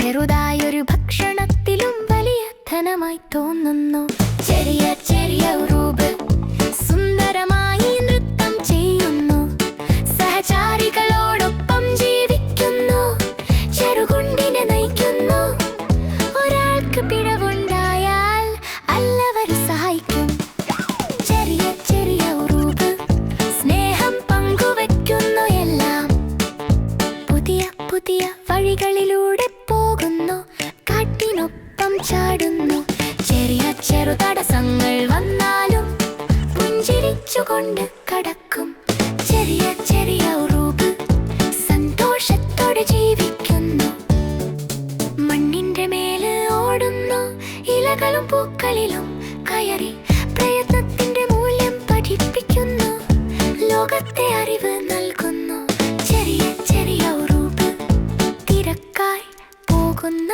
ചെറുതായൊരു ഭക്ഷണത്തിലും വലിയ ധനമായി തോന്നുന്നു. ചെറിയ ചെറിയ ഉറൂബ് സുന്ദരമായി നൃത്തം ചെയ്യുന്നു. സഹചാരികളോടൊപ്പം ജീവിക്കുന്നു. ചെറുകുണ്ടിനെ നയിക്കുന്നു. ഒരാൾക്ക് പിഴവുണ്ടായാൽ അല്ലവർ സഹായിക്കും. ചെറിയ ചെറിയ ഉറൂബ് സ്നേഹം പങ്കുവെക്കുന്നു. എല്ലാം പുതിയ പുതിയ വഴികളിലൂടെ പോകുന്നു. കാറ്റിനൊപ്പം ചാടുന്നു. ചെറിയ ചെറു തടസ്സങ്ങൾ വന്നാലും പുഞ്ചിരിച്ചുകൊണ്ട് കടക്കും. ചെറിയ ചെറിയ ഉറൂബ് സന്തോഷത്തോടെ ജീവിക്കുന്നു. മണ്ണിന്റെ മേല് ഓടുന്നു. ഇലകളും പൂക്കളിലും കയറി പ്രയത്നത്തിന്റെ മൂല്യം പഠിപ്പിക്കുന്നു. ലോകത്തെ അറിവ് നൽകുന്നു. ചെറിയ ചെറിയ ഉറൂബ് തിരക്കായി പോകുന്ന